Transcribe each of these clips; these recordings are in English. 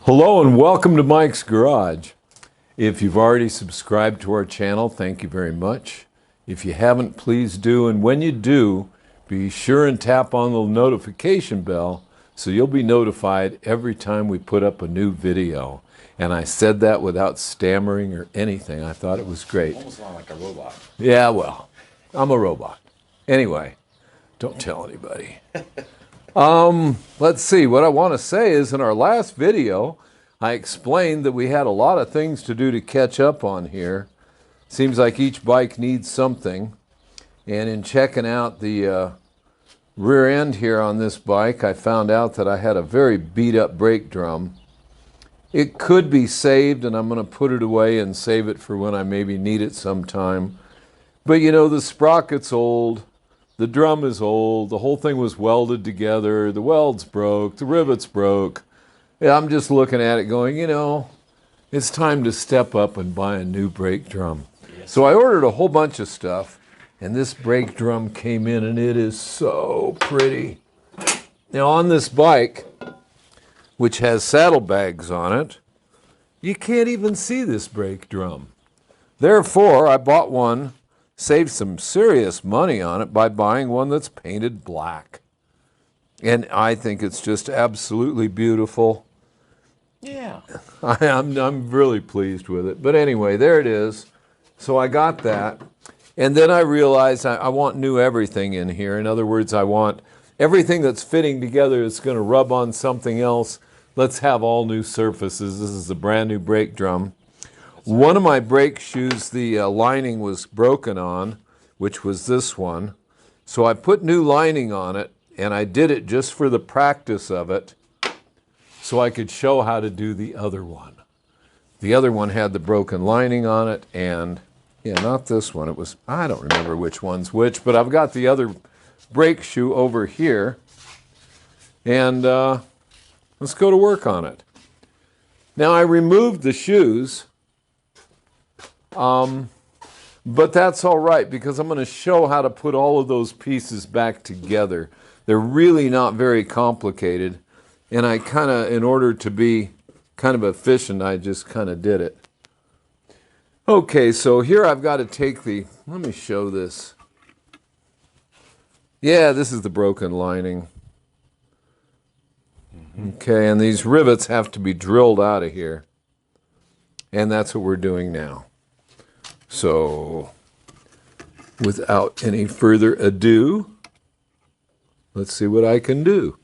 Hello and welcome to Mike's Garage. If you've already subscribed to our channel, thank you very much. If you haven't, please do. And when you do, be sure and tap on the notification bell so you'll be notified every time we put up a new video. And I said that without stammering or anything. I thought it was great. Almost sound like a robot. Yeah, well, I'm a robot. Anyway, don't tell anybody. Let's see, what I want to say is in our last video, I explained that we had a lot of things to do to catch up on here. Seems like each bike needs something. And in checking out the rear end here on this bike, I found out that I had a very beat up brake drum. It could be saved, and I'm going to put it away and save it for when I maybe need it sometime. But you know, the sprocket's old. The drum is old, the whole thing was welded together, the welds broke, the rivets broke. Yeah, I'm just looking at it going, you know, it's time to step up and buy a new brake drum. Yes. So I ordered a whole bunch of stuff, and this brake drum came in, and it is so pretty. Now on this bike, which has saddlebags on it, you can't even see this brake drum. Therefore, I bought one. Saved some serious money on it by buying one that's painted black. And I think it's just absolutely beautiful. Yeah. I'm really pleased with it. But anyway, there it is. So I got that. And then I realized I want new everything in here. In other words, I want everything that's fitting together that's going to rub on something else. Let's have all new surfaces. This is a brand new brake drum. One of my brake shoes, the lining was broken on, which was this one. So I put new lining on it, and I did it just for the practice of it, so I could show how to do the other one. The other one had the broken lining on it, and, yeah, not this one. It was, I don't remember which one's which, but I've got the other brake shoe over here, and let's go to work on it. Now, I removed the shoes. But that's all right because I'm going to show how to put all of those pieces back together. They're really not very complicated, and I kind of, in order to be kind of efficient, I just kind of did it. Okay, so here I've got to take the, let me show this. Yeah, this is the broken lining. Okay, and these rivets have to be drilled out of here, and that's what we're doing now. So, without any further ado, let's see what I can do.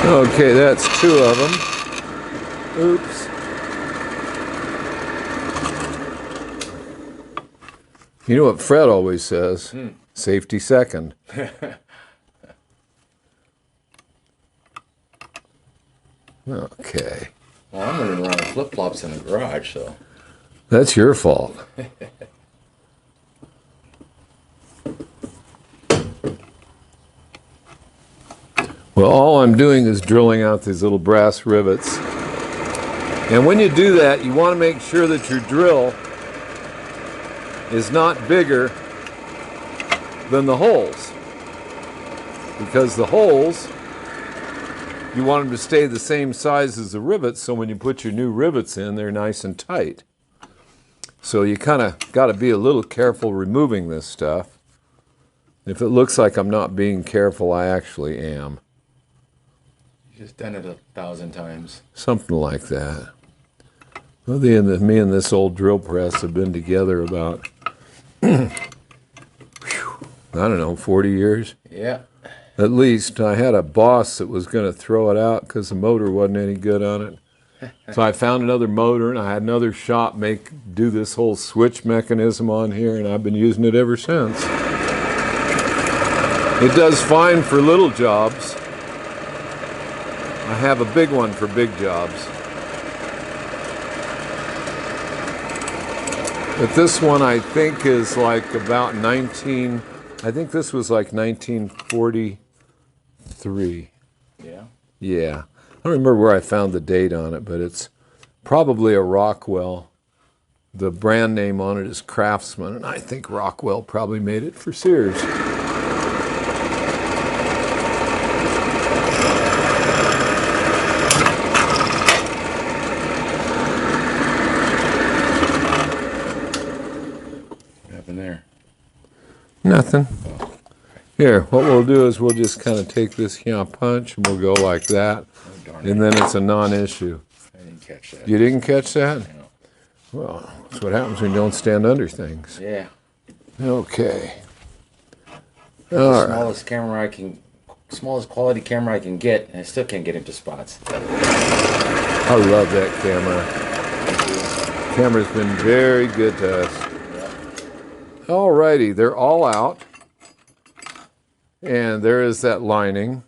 Okay, that's two of them. Oops. You know what Fred always says? Safety second. Okay. Well, I'm running around with flip-flops in the garage, so. That's your fault. Well, all I'm doing is drilling out these little brass rivets. And when you do that, you want to make sure that your drill is not bigger than the holes. Because the holes, you want them to stay the same size as the rivets, so when you put your new rivets in, they're nice and tight. So you kind of got to be a little careful removing this stuff. If it looks like I'm not being careful, I actually am. Just done it 1,000 times. Something like that. Well, me and this old drill press have been together about, I don't know, 40 years? Yeah. At least. I had a boss that was going to throw it out because the motor wasn't any good on it. So I found another motor, and I had another shop do this whole switch mechanism on here, and I've been using it ever since. It does fine for little jobs. I have a big one for big jobs. But this one I think is like about I think this was like 1943. Yeah. Yeah. I don't remember where I found the date on it, but it's probably a Rockwell. The brand name on it is Craftsman, and I think Rockwell probably made it for Sears. What happened there? Nothing. Here, what we'll do is we'll just kind of take this here punch, and we'll go like that, Oh, darn and it. then it's a non-issue. I didn't catch that. You didn't catch that? No. Well, that's what happens when you don't stand under things. Yeah. Okay. The All right. smallest quality camera I can get, and I still can't get into spots. I love that camera. Camera's been very good to us. All righty, they're all out. And there is that lining.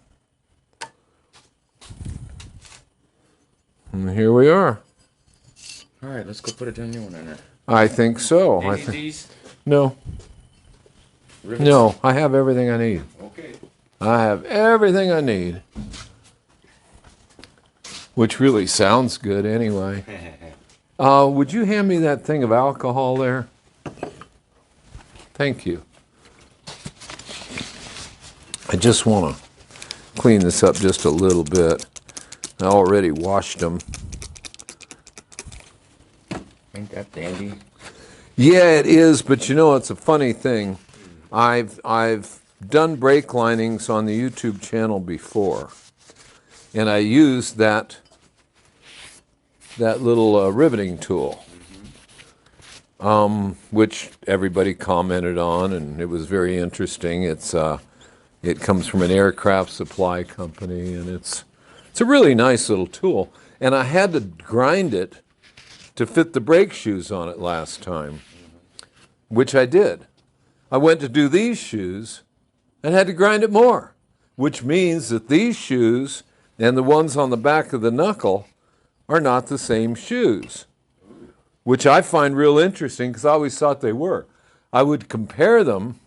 And here we are. All right, let's go put a new one in there. I think so. Do you need these? No, Rivets? no, I have everything I need. Okay. I have everything I need. Which really sounds good anyway. Would you hand me that thing of alcohol there? Thank you. I just want to clean this up just a little bit. I already washed them. Ain't that dandy? Yeah, it is, but you know, it's a funny thing. I've done brake linings on the YouTube channel before, and I used that little riveting tool, which everybody commented on, and it was very interesting. It comes from an aircraft supply company, and it's a really nice little tool. And I had to grind it to fit the brake shoes on it last time, which I did. I went to do these shoes and had to grind it more, which means that these shoes and the ones on the back of the knuckle are not the same shoes, which I find real interesting because I always thought they were. I would compare them,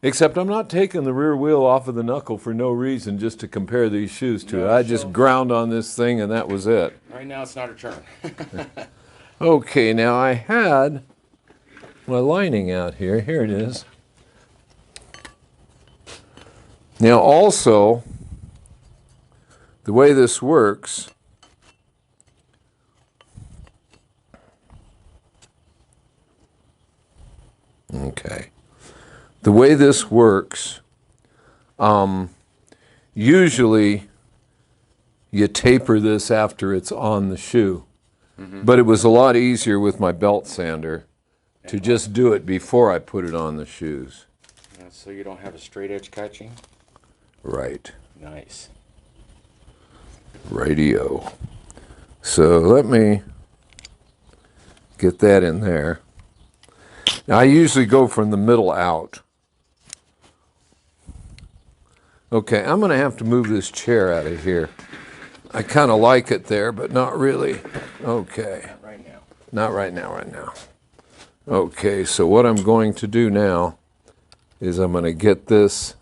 except I'm not taking the rear wheel off of the knuckle for no reason just to compare these shoes to it. I just ground on this thing and that was it. Right now it's not a turn. Okay, now I had my lining out here. Here it is. Now also, the way this works, okay, the way this works, usually you taper this after it's on the shoe. But it was a lot easier with my belt sander to just do it before I put it on the shoes. So you don't have a straight edge catching? Right. Nice. Radio. So let me get that in there. Now I usually go from the middle out. Okay, I'm going to have to move this chair out of here. I kind of like it there, but not really. Okay. Not right now. Not right now. Okay, so what I'm going to do now is I'm going to get this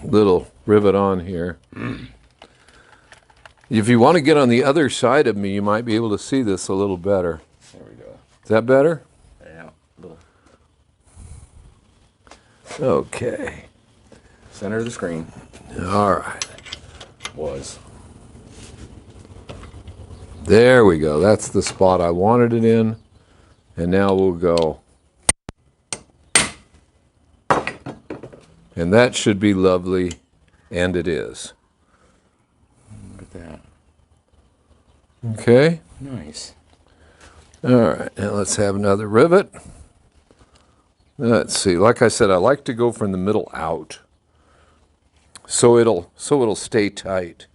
little rivet on here. If you want to get on the other side of me, you might be able to see this a little better. There we go. Is that better? Yeah. Little Okay. center of the screen. All right. Was. There we go. That's the spot I wanted it in. And now we'll go. And that should be lovely, and it is. Look at that. Okay? Nice. All right, now let's have another rivet. Let's see. Like I said, I like to go from the middle out, so it'll stay tight.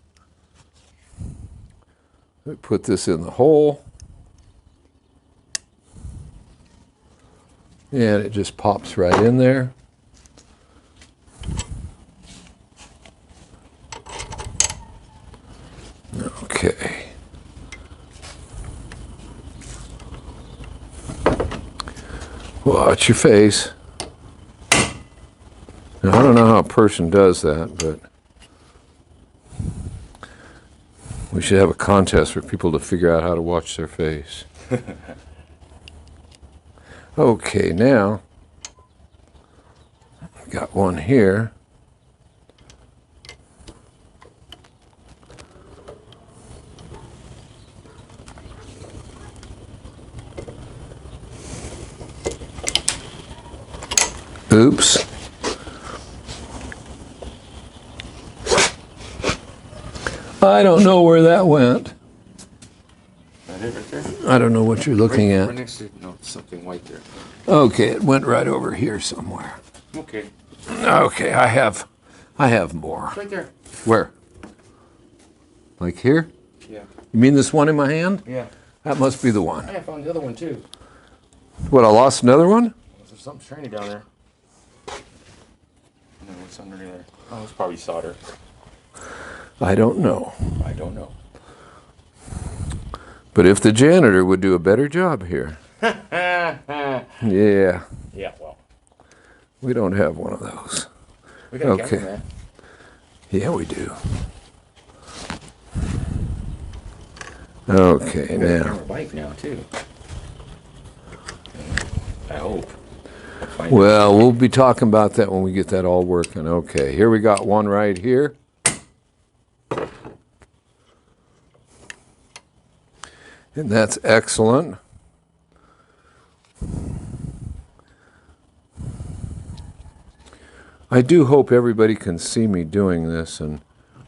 We put this in the hole, and it just pops right in there. Okay. Watch your face. Now, I don't know how a person does that, but we should have a contest for people to figure out how to watch their face. Okay, now, got one here. Oops. I don't know where that went. That it right there? I don't know what you're looking Right at. next to, no, something white there. Okay, it went right over here somewhere. Okay. Okay, I have more. Right there. Where? Like here? Yeah. You mean this one in my hand? Yeah. That must be the one. I found the other one too. What, I lost another one? There's something shiny down there. No, what's under there? Oh, it's probably solder. I don't know. I don't know. But if the janitor would do a better job here. Yeah. Yeah, well. We don't have one of those. We got a Okay. camera, man. Yeah, we do. Okay, We got a now. camera bike now too. I hope. Find Well, we'll be talking about that when we get that all working. Okay, here we got one right here. And that's excellent. I do hope everybody can see me doing this. And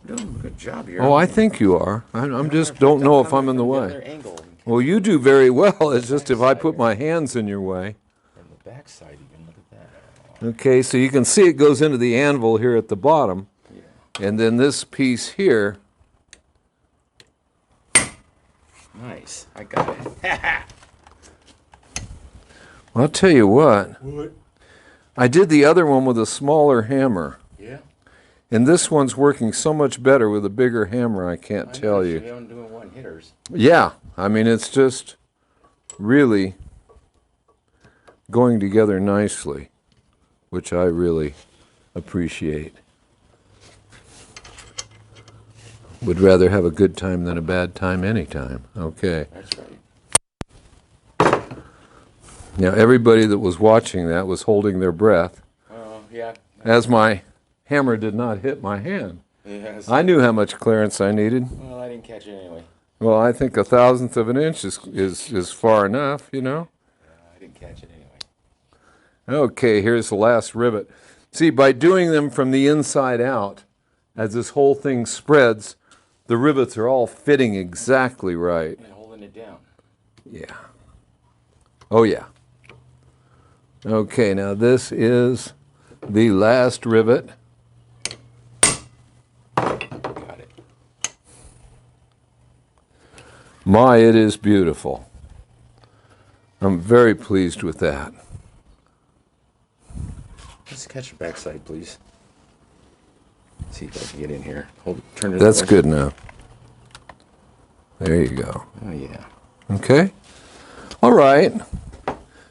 You're doing a good job here. oh, I think you are. I'm just don't know if I'm in the way. Other angle Well, you do very well. It's just if I put my hands in your way. and the backside even. Look at that. Okay, so you can see it goes into the anvil here at the bottom. Yeah. And then this piece here, Nice. I got it. I'll tell you what, What? I did the other one with a smaller hammer. Yeah. And this one's working so much better with a bigger hammer, I can't tell you. I'm doing one hitters. Yeah, I mean, it's just really going together nicely, which I really appreciate. Would rather have a good time than a bad time anytime. Okay. That's right. Now, everybody that was watching that was holding their breath Oh, yeah. as my hammer did not hit my hand. Yes. I knew how much clearance I needed. Well, I didn't catch it anyway. Well, I think 1/1000th of an inch is far enough, you know? I didn't catch it anyway. Okay, here's the last rivet. See, by doing them from the inside out, as this whole thing spreads, the rivets are all fitting exactly right. And holding it down. Yeah. Oh, yeah. Okay, now this is the last rivet. Got it. My, it is beautiful. I'm very pleased with that. Let's catch the backside, please. See if I can get in here. Hold. Turn it. That's over. good enough. There you go. Oh yeah. Okay. All right.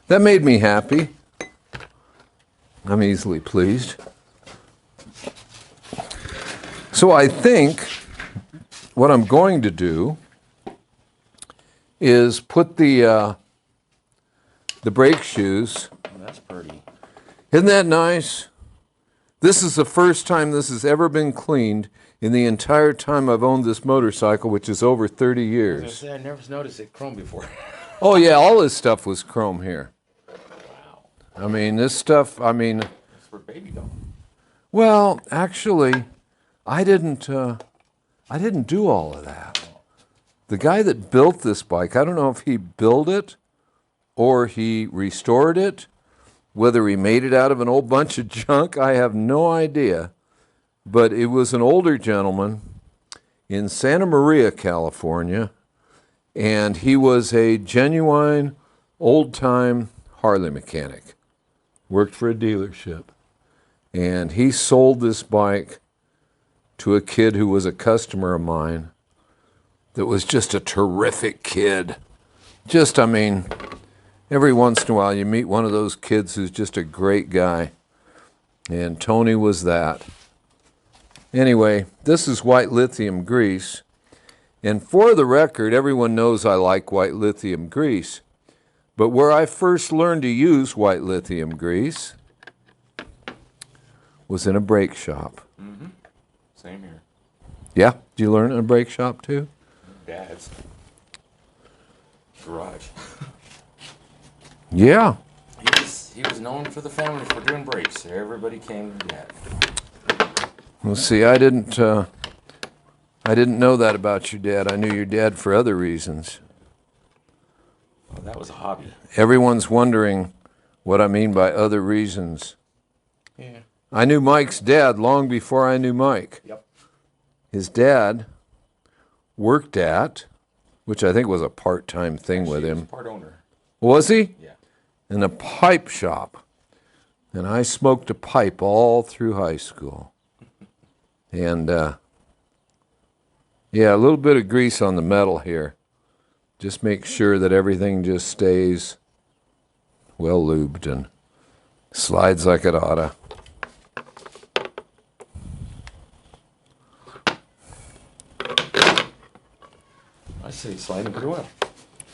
That made me happy. I'm easily pleased. So I think what I'm going to do is put the brake shoes. Oh, that's pretty. Isn't that nice? This is the first time this has ever been cleaned in the entire time I've owned this motorcycle, which is over 30 years. I never noticed it chrome before. Oh yeah, all this stuff was chrome here. Wow. I mean, this stuff, It's for baby doll. well, actually, I didn't do all of that. The guy that built this bike, I don't know if he built it or he restored it, whether he made it out of an old bunch of junk, I have no idea. But it was an older gentleman in Santa Maria, California, and he was a genuine old-time Harley mechanic. Worked for a dealership. And he sold this bike to a kid who was a customer of mine that was just a terrific kid. Just, I mean, Every once in a while you meet one of those kids who's just a great guy. And Tony was that. Anyway, this is white lithium grease. And for the record, everyone knows I like white lithium grease. But where I first learned to use white lithium grease was in a brake shop. Mm-hmm. Same here. Yeah? Did you learn in a brake shop too? Dad's garage. Yeah. He was known for the family for doing brakes. Everybody came to Dad. Well, see, I didn't know that about your dad. I knew your dad for other reasons. Well, that was a hobby. Everyone's wondering what I mean by other reasons. Yeah. I knew Mike's dad long before I knew Mike. Yep. His dad worked at, which I think was a part-time thing with He was him. part owner. Was he? Yeah. In a pipe shop. And I smoked a pipe all through high school. And, yeah, a little bit of grease on the metal here. Just make sure that everything just stays well lubed and slides like it oughta. I say it's sliding pretty well.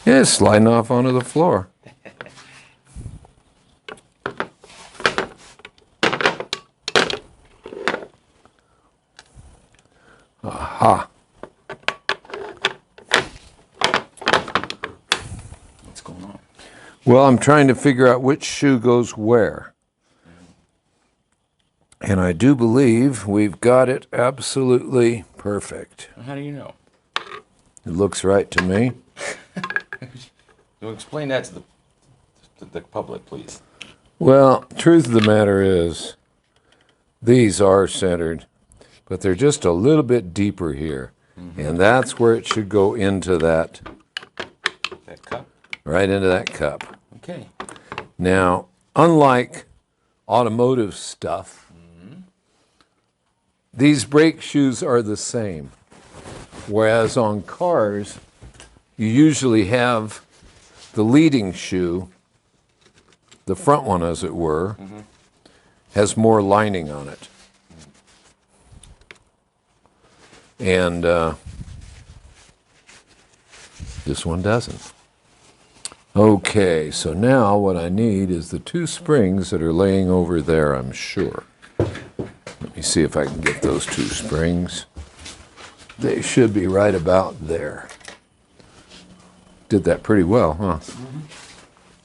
Yeah, it's sliding off onto the floor. Aha. What's going on? Well, I'm trying to figure out which shoe goes where. And I do believe we've got it absolutely perfect. How do you know? It looks right to me. So explain that to the public, please. Well, truth of the matter is, these are centered, but they're just a little bit deeper here. Mm-hmm. And that's where it should go into that cup? Right into that cup. Okay. Now, unlike automotive stuff, these brake shoes are the same. Whereas on cars, you usually have the leading shoe, the front one as it were, has more lining on it. And this one doesn't. Okay, so now what I need is the two springs that are laying over there, I'm sure. Let me see if I can get those two springs. They should be right about there. Did that pretty well, huh?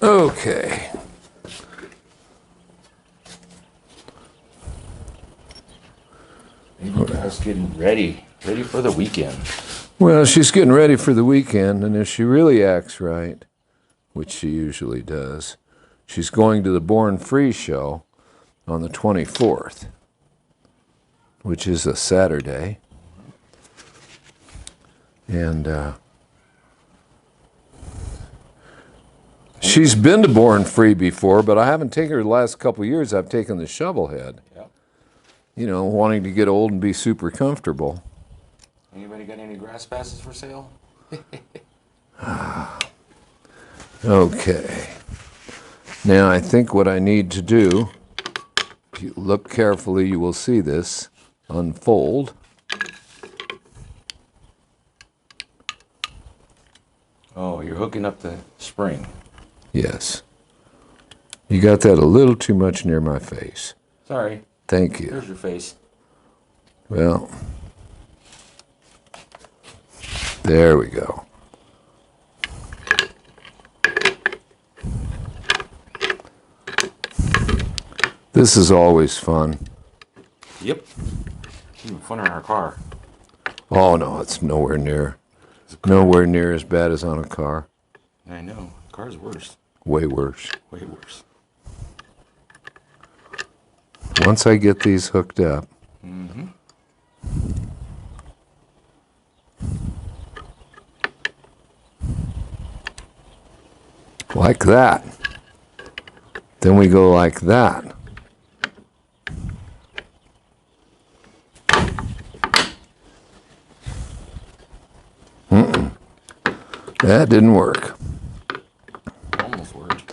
Okay. Maybe Dad's getting ready for the weekend. Well, she's getting ready for the weekend, and if she really acts right, which she usually does, she's going to the Born Free show on the 24th, which is a Saturday. And she's been to Born Free before, but I haven't taken her the last couple of years. I've taken the Shovelhead. Yep. You know, wanting to get old and be super comfortable. Anybody got any grass passes for sale? Okay. Now I think what I need to do, if you look carefully, you will see this unfold. Oh, you're hooking up the spring. Yes. You got that a little too much near my face. Sorry. Thank you. There's your face. Well, there we go. This is always fun. Yep. Even fun in our car. Oh no, it's nowhere near as bad as on a car. I know. Car's worse. Way worse. Way worse. Once I get these hooked up. Like that. Then we go like that. That didn't work. Almost worked.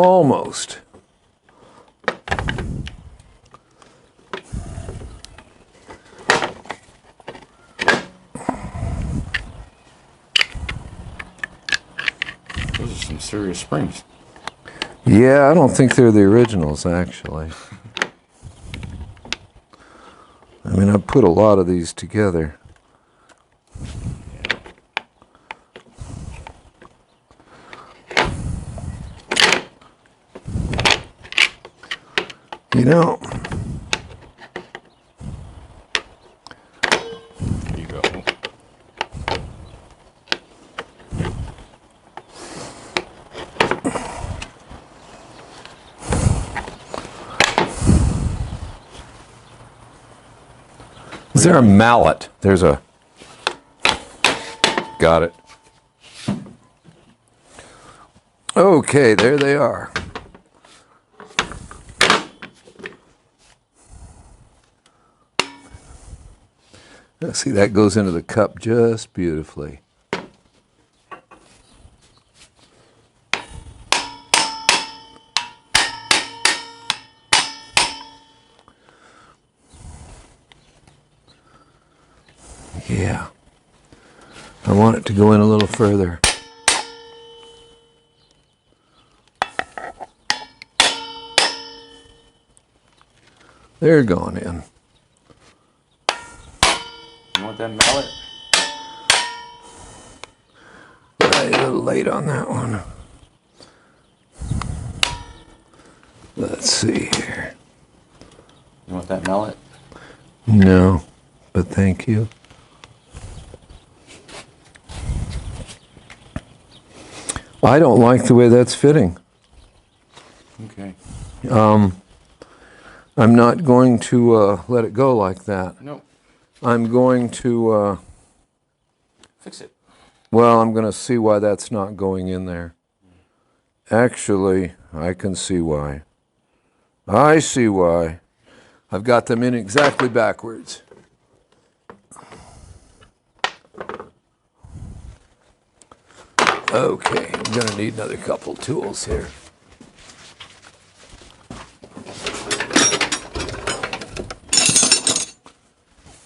Almost. Those are some serious springs. Yeah, I don't think they're the originals, actually. I mean, I put a lot of these together. You know, There you go. is there a mallet? There's a... Got it. Okay, there they are. See, that goes into the cup just beautifully. Yeah. I want it to go in a little further. They're going in. You want that mallet? A little late on that one. Let's see here. You want that mallet? No, but thank you. I don't like the way that's fitting. Okay. I'm not going to let it go like that. No. I'm going to, Fix it. well, I'm going to see why that's not going in there. Actually, I can see why. I see why. I've got them in exactly backwards. Okay, I'm going to need another couple tools here.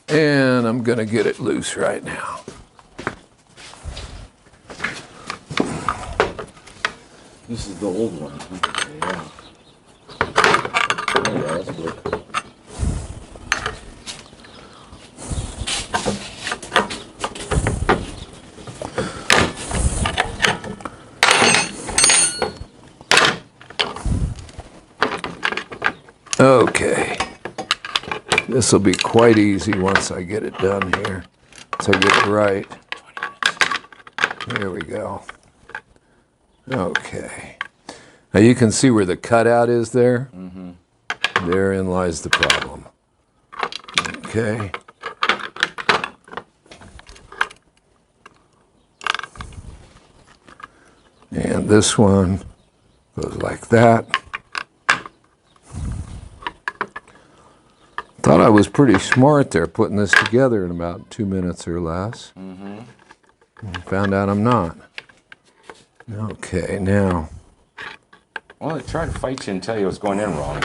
And I'm going to get it loose right now. This is the old one. Yeah. Oh, yeah, that's good. Okay. This will be quite easy once I get it done here. So I get it right. There we go. Okay. Now you can see where the cutout is there. Mm-hmm. Therein lies the problem. Okay. And this one goes like that. Thought I was pretty smart there putting this together in about 2 minutes or less. Mm-hmm. Found out I'm not. Okay, now. Well, they try to fight you and tell you what's going in wrong.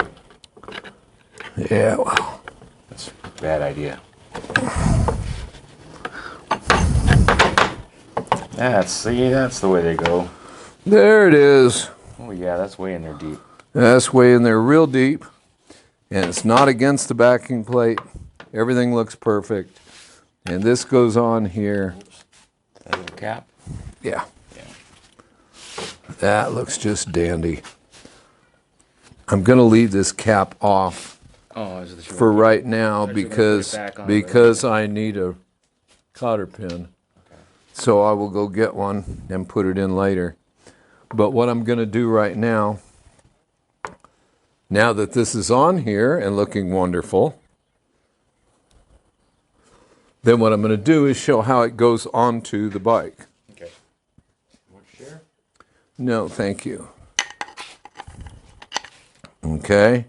Yeah, well. That's a bad idea. That's the way they go. There it is. Oh yeah, that's way in there deep. That's way in there real deep. And it's not against the backing plate. Everything looks perfect. And this goes on here. That little cap? Yeah. Yeah. That looks just dandy. I'm going to leave this cap off for right now because I need a cotter pin. Okay. So I will go get one and put it in later. But what I'm going to do right now that this is on here and looking wonderful, then what I'm going to do is show how it goes onto the bike. Okay. Want to share? No, thank you. Okay.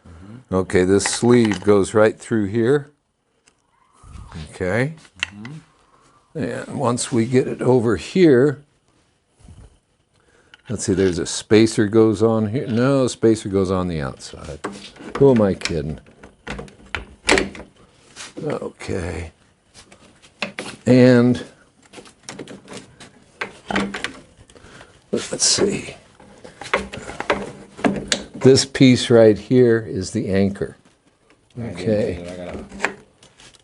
Mm-hmm. Okay, this sleeve goes right through here. Okay. Mm-hmm. And once we get it over here, Let's see, there's a spacer goes on here. No, spacer goes on the outside. Who am I kidding? Okay. And let's see. This piece right here is the anchor. Okay.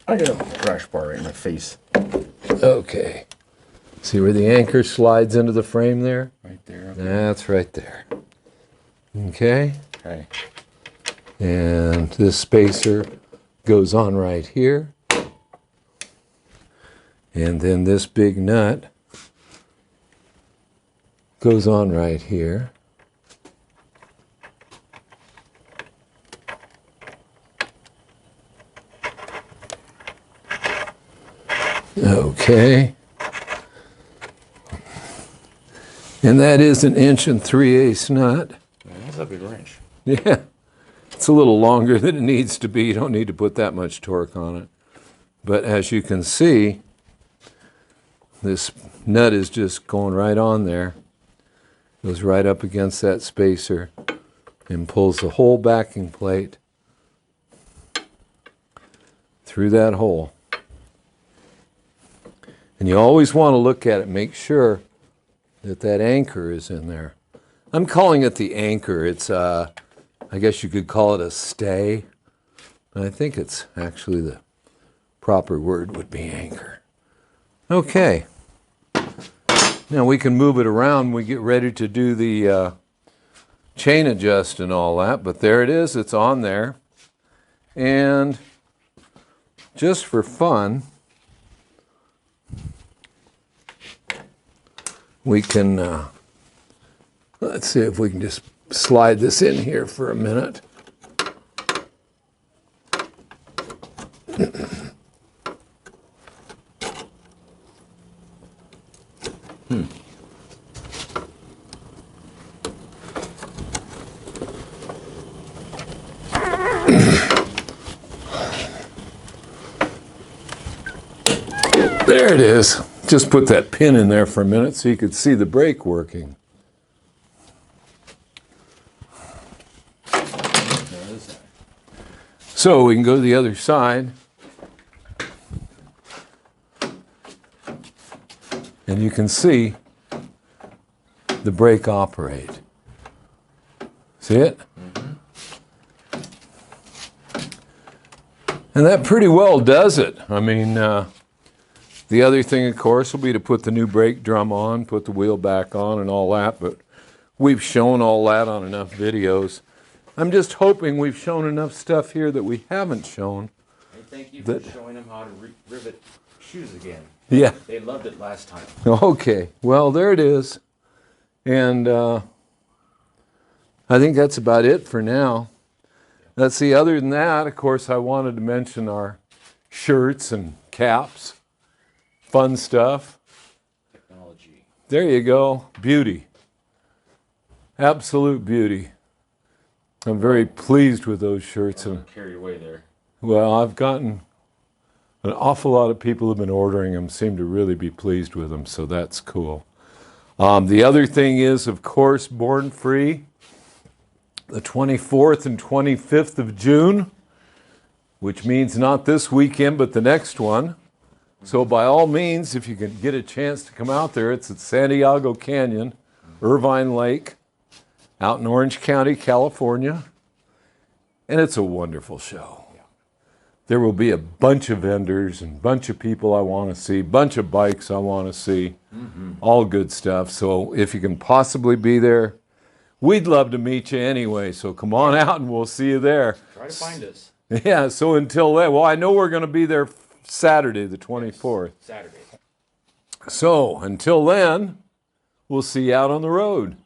I got a crash bar right in my face. Okay. See where the anchor slides into the frame there? Right there. Okay. That's right there. Okay. Okay. And this spacer goes on right here. And then this big nut goes on right here. Okay. And that is an 1 3/8 nut. That's a big wrench. Yeah. It's a little longer than it needs to be. You don't need to put that much torque on it. But as you can see, this nut is just going right on there. Goes right up against that spacer and pulls the whole backing plate through that hole. And you always want to look at it, make sure that that anchor is in there. I'm calling it the anchor. It's, I guess you could call it a stay. I think it's actually the proper word would be anchor. Okay. Now we can move it around when we get ready to do the chain adjust and all that. But there it is. It's on there. And just for fun, we can, let's see if we can just slide this in here for a minute. There it is. Just put that pin in there for a minute so you could see the brake working. So we can go to the other side. And you can see the brake operate. See it? And that pretty well does it. I mean, the other thing, of course, will be to put the new brake drum on, put the wheel back on and all that, but we've shown all that on enough videos. I'm just hoping we've shown enough stuff here that we haven't shown. Hey, thank you for showing them how to rivet shoes again. Yeah. They loved it last time. Okay. Well, there it is. And I think that's about it for now. Let's see, other than that, of course, I wanted to mention our shirts and caps. Fun stuff. Technology. There you go. Beauty. Absolute beauty. I'm very pleased with those shirts. Don't carry away there. Well, I've gotten an awful lot of people who have been ordering them, seem to really be pleased with them, so that's cool. The other thing is, of course, Born Free, the 24th and 25th of June, which means not this weekend, but the next one. So by all means, if you can get a chance to come out there, it's at Santiago Canyon, Irvine Lake, out in Orange County, California. And it's a wonderful show. There will be a bunch of vendors and a bunch of people I want to see, bunch of bikes I want to see, all good stuff. So if you can possibly be there, we'd love to meet you anyway. So come on out and we'll see you there. Try to find us. Yeah, so until then, well, I know we're going to be there Saturday, the 24th. Saturday. So until then, we'll see you out on the road.